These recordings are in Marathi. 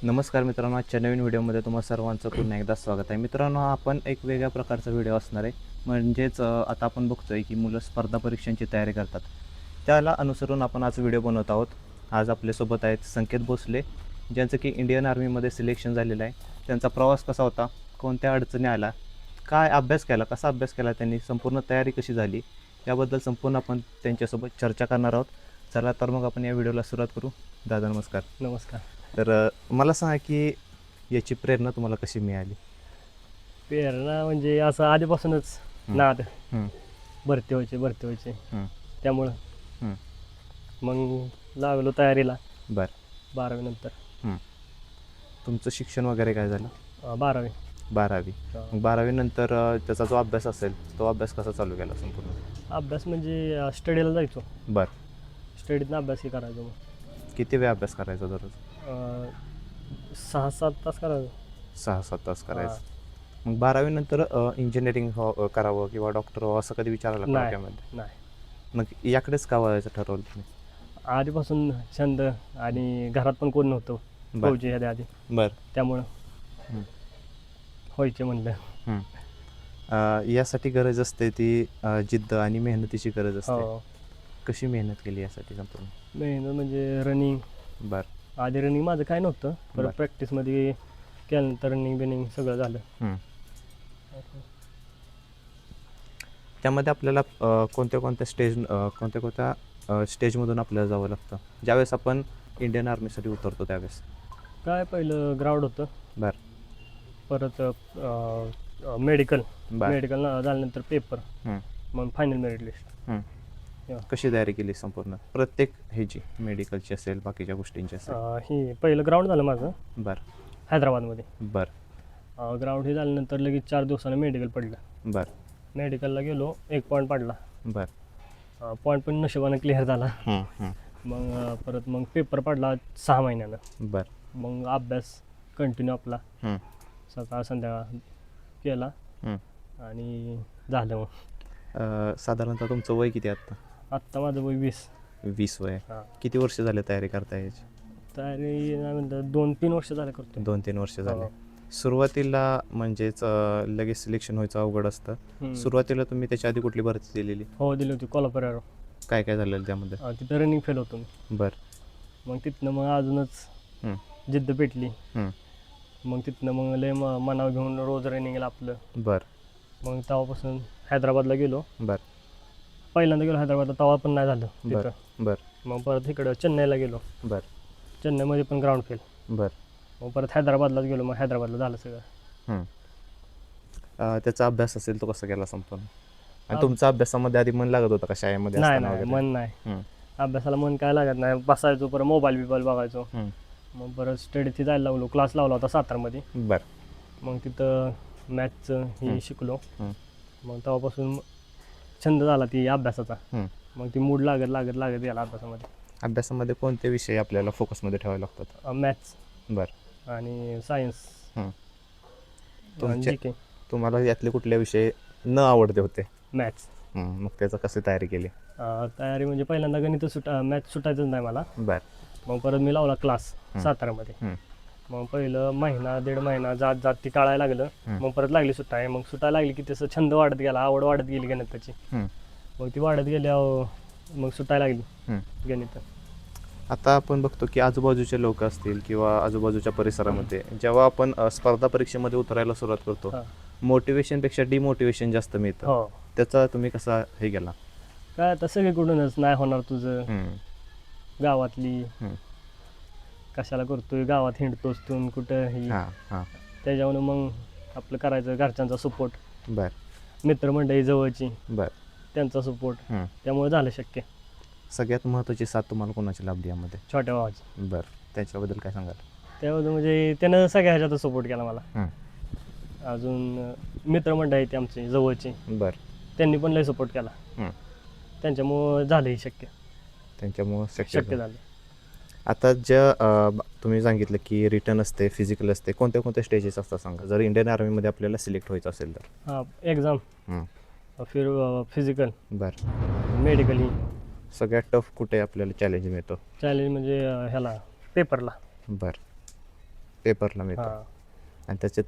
नमस्कार मित्रांनो, आजच्या नवीन व्हिडिओमध्ये तुम्हा सर्वांचं पुन्हा एकदा स्वागत आहे. मित्रांनो, आपण एक वेगळ्या प्रकारचा व्हिडिओ असणार आहे. म्हणजेच आता आपण बघतोय की मुलं स्पर्धा परीक्षांची तयारी करतात. त्याला अनुसरून आपण आज व्हिडिओ बनवत आहोत. आज आपल्यासोबत आहेत संकेत भोसले, ज्यांचं की इंडियन आर्मीमध्ये सिलेक्शन झालेलं आहे. त्यांचा प्रवास कसा होता, कोणत्या अडचणी आल्या, काय अभ्यास केला, कसा अभ्यास केला त्यांनी, संपूर्ण तयारी कशी झाली, याबद्दल संपूर्ण आपण त्यांच्यासोबत चर्चा करणार आहोत. चला तर मग आपण या व्हिडिओला सुरुवात करू. दादा नमस्कार. नमस्कार. तर मला सांगा की याची प्रेरणा तुम्हाला कशी मिळाली? प्रेरणा म्हणजे असं आधीपासूनच हं. नाद हं. भरती व्हायचे हं. त्यामुळं हं. मग लागलो तयारीला बरं. 12वी नंतर. तुमचं शिक्षण वगैरे काय झालं? 12वी. 12वी. मग 12वी नंतर त्याचा जो अभ्यास असेल तो अभ्यास कसा चालू केला संपूर्ण? अभ्यास म्हणजे स्टडीला जायचो. बरं. स्टडीतनं अभ्यासही करायचो. मग किती वेळ अभ्यास करायचा दररोज? 6-7 तास करायचो. 6-7 तास करायचं. मग 12वी नंतर इंजिनिअरिंग करावं किंवा डॉक्टर व्हावं असं कधी विचार आला का नाही डोक्यामध्ये? नाही मग याकडेच का वळायचं ठरवलं तुम्ही? आधीपासून छंद आणि घरात पण कोण नव्हतं बरं. फौजी ह्याच्या आधी, बरं. त्यामुळं हं. व्हायचे म्हणलं. हं. यासाठी गरज असते ती जिद्द आणि मेहनतीची गरज असते. हो, कशी मेहनत केली यासाठी संपूर्ण? मेहनत म्हणजे रनिंग. बरं. आधी रनिंग माझं काय नव्हतं, बरं. परत प्रॅक्टिसमध्ये केल्यानंतर रनिंग बिनिंग सगळं झालं. त्यामध्ये आपल्याला कोणत्या स्टेजमधून आपल्याला जावं लागतं ज्यावेळेस आपण इंडियन आर्मीसाठी उतरतो त्यावेळेस? काय पहिलं ग्राउंड होतं, बरं. परत मेडिकल बरं. झाल्यानंतर पेपर, हं. मग फायनल मेरिट लिस्ट. हं. कशी तयारी केली संपूर्ण प्रत्येक ह्याची, मेडिकलची असेल बाकीच्या गोष्टींची असेल? ही पहिलं ग्राउंड झालं माझं बरं. हैदराबादमध्ये. बरं. ग्राउंड हे झाल्यानंतर लगेच 4 दिवसानं मेडिकल पडलं. बरं. मेडिकलला गेलो, 1 पॉईंट पडला. बरं. पॉईंट पण नशिबानं क्लिअर झाला. हं. हं. मग परत पेपर पडला 6 महिन्यानं. बरं. मग अभ्यास कंटिन्यू आपला हं. सकाळ संध्याकाळ केला हं. आणि झालं. मग साधारणतः तुमचं वय किती आहे आत्ता? आत्ता माझं वय 20. 20 वय. हां. किती वर्ष झाले तयारी करताय याची? तयारी नाही म्हणतात 2-3 वर्ष झालं करतो. 2-3 वर्ष झाले. हो. सुरुवातीला म्हणजेच लगेच सिलेक्शन व्हायचं अवघड असतं. सुरुवातीला तुम्ही त्याच्या आधी कुठली भरती दिलेली? हो, दिली होती कोल्हापूर. काय काय झालेलं त्यामध्ये? तिथं रनिंग फेल होतो मी. बरं. मग तिथनं मग अजूनच हं. जिद्द पेटली. हं. मग तिथनं मग लय मनाव घेऊन रोज रनिंगला आपलं. बरं. मग तेव्हापासून हैदराबादला गेलो. बरं. पहिल्यांदा गेलो हैदराबादला, तेव्हा पण नाही झालं तिथं. बरं. बरं. मग परत इकडं चेन्नईला गेलो. बरं. चेन्नईमध्ये पण ग्राउंड फेल. बरं. मग परत हैदराबादलाच गेलो. मग हैदराबादला झालं सगळं. हं. त्याचा अभ्यास असेल तो कसा केला संपूर्ण? आणि तुमचा अभ्यासामध्ये आधी मन लागत होतं का शाळेमध्ये नाही असताना नाही वगैरे? मन नाही. हं. अभ्यासाला मन काय लागत नाही. बसायचो, परत मोबाईल बिबाईल बघायचो. हं. मग परत स्टडीची जायला लागलो. क्लास लावला होता सातारमध्ये. बरं. मग तिथं मॅथ्सचं ही शिकलो. हं. मग तेव्हापासून छंद झाला ती अभ्यासाचा. हं. मग ती मूड लागत गेला अभ्यासामध्ये. अभ्यासामध्ये कोणते विषय आपल्याला फोकसमध्ये ठेवावे लागतात? मॅथ्स बरं. आणि सायन्स हं. आणि तुमच्या GK. तुम्हाला यातले कुठले विषय न आवडते होते? मॅथ्स. मग त्याचं कशी तयारी केली? तयारी म्हणजे पहिल्यांदा गणित मॅथ्स सुटायचंच नाही मला. बरं. मग परत मी लावला क्लास हं. सातारामध्ये. हं. मग पहिलं महिना 1.5 महिना जात ती टाळायला लागलं. हं. मग परत लागली सुटाय. मग सुटायला लागली की तसं छंद वाढत गेला, आवड वाढत गेली गणिताची. हं. मग ती वाढत गेल्यावर मग सुटायला लागली गणित. आता आपण बघतो की आजूबाजूचे लोक असतील किंवा आजूबाजूच्या परिसरामध्ये जेव्हा आपण स्पर्धा परीक्षेमध्ये उतरायला सुरुवात करतो, हां. मोटिवेशनपेक्षा डिमोटिवेशन जास्त मिळतं. हो. त्याचा तुम्ही कसा हे गेला? काय आता सगळीकडूनच नाही होणार तुझं. गावातली हं. कशाला करतोय, गावात हिंडतोस तू कुठं ही. हां. हां. त्याच्यावरून मग आपलं करायचं, घरच्यांचा सपोर्ट, बरं. मित्रमंडळी जवळची बरं. त्यांचा सपोर्ट, हं. त्यामुळे झालं शक्य. सगळ्यात महत्त्वाची साथ तुम्हाला कोणाची लाभली यामध्ये? छोट्या भावाची. बरं. त्याच्याबद्दल काय सांगाल? त्यामध्ये म्हणजे त्यानं सगळ्या ह्याच्यात सपोर्ट केला मला. हं. अजून मित्रमंडळी आहेत आमची जवळची, बरं. त्यांनी पण लय सपोर्ट केला. हं. त्यांच्यामुळं झालं हे शक्य त्यांच्यामुळं शक्य झालं. झालं. आता तुम्ही सांगितलं की रिटर्न असते, फिजिकल असते, कोणत्या स्टेजेस असतात सांगा, जर इंडियन आर्मीमध्ये आपल्याला सिलेक्ट व्हायचं असेल तर? हां, एक्झाम, फिर फिजिकल, बरं. मेडिकल. ही सगळ्यात टफ कुठे आपल्याला चॅलेंज मिळतो? चॅलेंज म्हणजे ह्याला पेपरला. बरं. पेपरला मिळतो हां आणि त्याची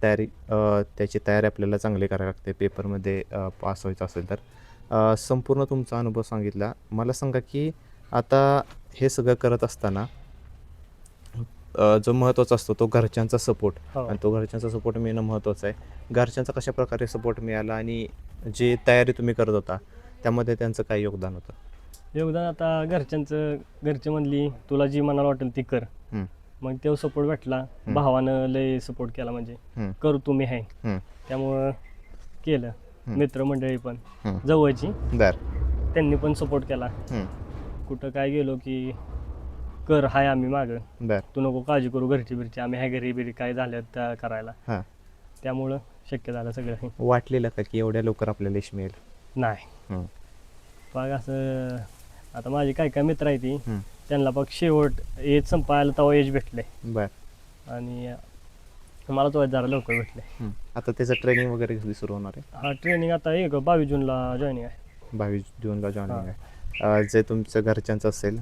तयारी आपल्याला चांगली करावी लागते पेपरमध्ये पास व्हायचं असेल तर. संपूर्ण तुमचा अनुभव सांगितला. मला सांगा की आता हे सगळं करत असताना जो महत्त्वाचा असतो तो घरच्यांचा सपोर्ट, हो. आणि तो घरच्यांचा सपोर्ट मिळणं महत्त्वाचं आहे. घरच्यांचा कशा प्रकारे सपोर्ट मिळाला आणि जी तयारी तुम्ही करत होता त्यामध्ये त्यांचं काय योगदान होतं? योगदान आता घरचे म्हणली तुला जी मनाला वाटेल ती कर. हं, मग तो सपोर्ट भेटला. हं. भावानं लय सपोर्ट केला म्हणजे हं, कर तुम्ही आहे हं, त्यामुळं केलं. हं. मित्रमंडळी पण हं. जवळची बरं. त्यांनी पण सपोर्ट केला. हं, कुठं काय गेलो की कर हाय आम्ही मागं, बरं. तू नको काळजी करू, घरची बिरची आम्ही हाय, घरी बिरी काय झालं त्या करायला. हां. त्यामुळं शक्य झालं सगळं हे. वाटलेलं का की एवढ्या लवकर आपल्याला यश मिळेल? नाही हं, बघ असं आता माझी काय मित्र आहे ती हं. त्यांना बघ शेवट एज संपायला तेव्हा एज भेटले बरं. आणि मला तो जरा लवकर भेटले. हं. आता त्याचं ट्रेनिंग वगैरे कधी सुरू होणार आहे? हा ट्रेनिंग आता 22 जूनला जॉईनिंग आहे. 22 जूनला जॉईनिंग हां. आहे. जे तुमचं घरच्यांचं असेल,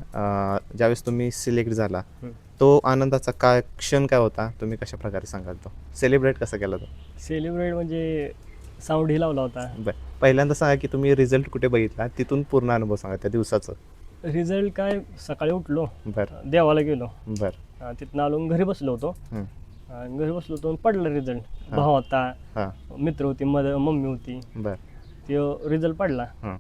ज्यावेळेस तुम्ही सिलेक्ट झाला हं. तो आनंदाचा क्षण काय होता? तुम्ही कशा प्रकारे सांगाल तो सेलिब्रेट कसा केला तो? सेलिब्रेट म्हणजे साऊंडही लावला होता. बरं. पहिल्यांदा सांगा की तुम्ही रिझल्ट कुठे बघितला, तिथून पूर्ण अनुभव सांगा त्या दिवसाचं. रिझल्ट काय सकाळी उठलो, बरं, देवाला गेलो, बरं. तिथनं आलो घरी बसलो होतो. हं. आणि घरी बसलो होतो आणि पडला रिझल्ट. हां. भाव होता, हां. मित्र होती, मम्मी होती. बरं. ते रिझल्ट पडला. हं.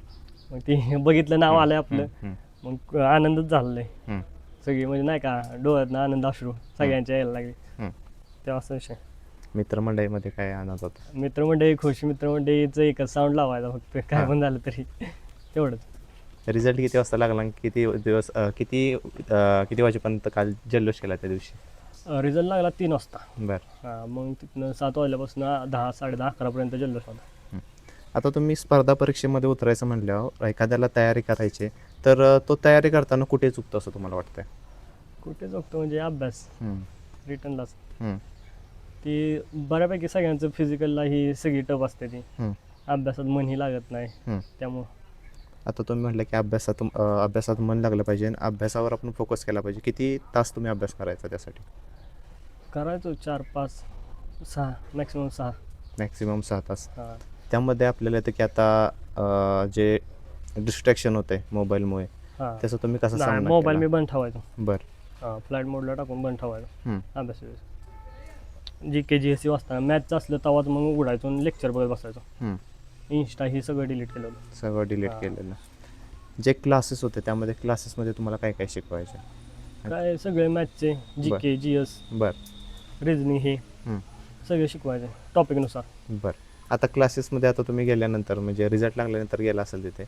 मग ते बघितलं नाव आलं आपलं. हं, मग आनंदच झालेला आहे. हं, सगळी म्हणजे नाही का डोळ्यातनं आनंद अश्रू सगळ्यांच्या यायला लागले. हं. तेव्हा असा विषय. मित्रमंडळीमध्ये काय आनंद होता? मित्रमंडळी खुश, मित्रमंडळीचं एकच साऊंड लावायचा फक्त, काय पण झालं तरी तेवढंच. रिझल्ट किती वाजता लागला आणि किती वाजेपर्यंत काल जल्लोष केला त्या दिवशी? रिझल्ट लागला 3 वाजता. बरं. मग तिथनं 7 वाजल्यापासून 10 10:30 11पर्यंत जल्लोष होता. आता तुम्ही स्पर्धा परीक्षेमध्ये उतरायचं म्हणल्यावर एखाद्याला तयारी करायची तर तो तयारी करताना कुठे चुकतो असं तुम्हाला वाटतंय? कुठे जगतो म्हणजे अभ्यास हं, रिटर्नलाच. हं, ती बऱ्यापैकी सगळ्यांचं फिजिकलला ही सगळी टफ असते ती. हं, अभ्यासात मनही लागत नाही हं. त्यामुळं. आता तुम्ही म्हटलं की अभ्यासात मन लागलं पाहिजे आणि अभ्यासावर आपण फोकस केला पाहिजे. किती तास तुम्ही अभ्यास करायचा त्यासाठी? करायचो 4 5 6 मॅक्सिमम 6. मॅक्सिमम 6 तास. हां. त्यामध्ये आपल्याला येतं की आता जे डिस्ट्रॅक्शन होते मोबाईलमुळे, हां त्याचं तुम्ही कसं नाही, सामना मोबाईल केला? मी बंद ठेवायचो. बरं. फ्लाईट मोडला टाकून बंद ठेवायचो हं, अभ्यास. GK GSC वाचताना मॅथचं असलं तेव्हाच मग उघडायचो आणि लेक्चर बघत बसायचो. हं. इंस्टा ही सगळं डिलीट केलं होतं. सगळं डिलीट हां. केलेलं. जे क्लासेस होते त्यामध्ये क्लासेसमध्ये तुम्हाला काय काय शिकवायचे? काय सगळे मॅथचे GK GS बरं. रिझनिंग हे हं. सगळे शिकवायचे टॉपिकनुसार. बरं. आता क्लासेसमध्ये आता तुम्ही गेल्यानंतर म्हणजे रिझल्ट लागल्यानंतर गेला असेल तिथे,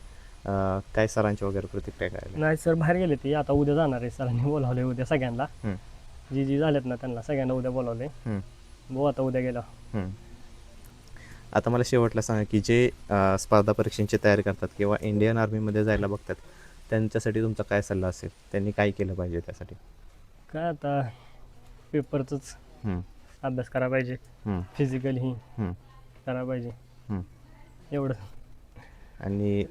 काय सरांची वगैरे प्रतिक्रिया काय आली? नाही सर बाहेर गेले ते, आता उद्या जाणार आहे. सरांनी बोलावले उद्या सगळ्यांना, हं, जी झालेत ना त्यांना सगळ्यांना उद्या बोलावले. हं, बघू आता उद्या गेला. हं. आता मला शेवटला सांगा की जे स्पर्धा परीक्षांची तयारी करतात किंवा इंडियन आर्मीमध्ये जायला बघतात त्यांच्यासाठी तुमचा काय सल्ला असेल? त्यांनी काय केलं पाहिजे त्यासाठी? काय आता पेपरचंच हं, अभ्यास करायला पाहिजे, हं, फिजिकल ही हं, करायला पाहिजे, हं. एवढं. आणि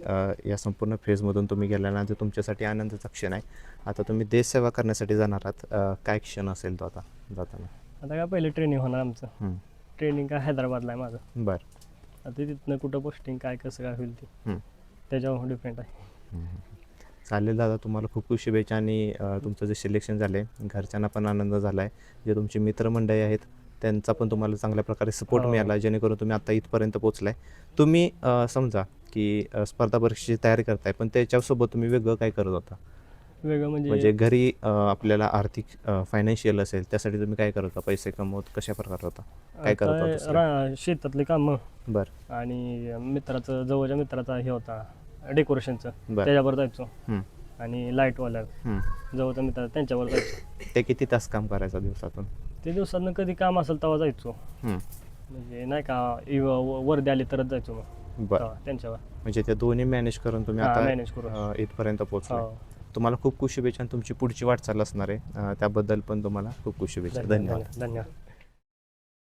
या संपूर्ण फेजमधून तुम्ही गेल्यानंतर तुमच्यासाठी आनंदाचा क्षण आहे. आता तुम्ही देशसेवा करण्यासाठी जाणार आहात, काय क्षण असेल तो आता जाताना? आता काय पहिले ट्रेनिंग होणार आमचं. हं, ट्रेनिंग काय हैदराबादला आहे माझं. बरं. आता तिथनं कुठं पोस्टिंग काय कसं काय होईल ते हं, त्याच्यावर डिपेंड आहे. हं. चालेल दादा, तुम्हाला खूप खूप शुभेच्छा आणि तुमचं जे सिलेक्शन झालं आहे घरच्यांना पण आनंद झाला आहे. जे तुमची मित्रमंडळी आहेत त्यांचा पण तुम्हाला चांगल्या प्रकारे सपोर्ट हो. मिळाला जेणेकरून तुम्ही आता इथपर्यंत पोहोचलाय. तुम्ही समजा की स्पर्धा परीक्षेची तयारी करताय पण त्याच्यासोबत तुम्ही वेगळं काय करत होता? वेगळं म्हणजे म्हणजे घरी आपल्याला आर्थिक फायनान्शियल असेल त्यासाठी तुम्ही काय करत होता? पैसे कमवत कशा प्रकारे होता? काय करत होता दुसरं? शेतातली कामं बरं, आणि जवळच्या मित्राचा हे होता डेकोरेशनचं, बरं. त्याच्यावर जायचो. हं, आणि लाईटवाल्या हं. जवळचा मित्र त्यांच्यावर जायचो. ते किती तास काम करायचं दिवसातून? ते दिवसातनं कधी काम असेल तेव्हा जायचो. हं, म्हणजे नाही का वर्दी आली तरच जायचो मग बरं. तेव्हा त्यांच्यावर. म्हणजे ते दोन्ही मॅनेज करून तुम्ही हां, आता मॅनेज करून. इथपर्यंत पोहोचलाय. हो. तुम्हाला खूप खूप शुभेच्छा आणि तुमची पुढची वाटचाल असणार आहे त्याबद्दल पण तुम्हाला खूप खूप शुभेच्छा. धन्यवाद. धन्यवाद.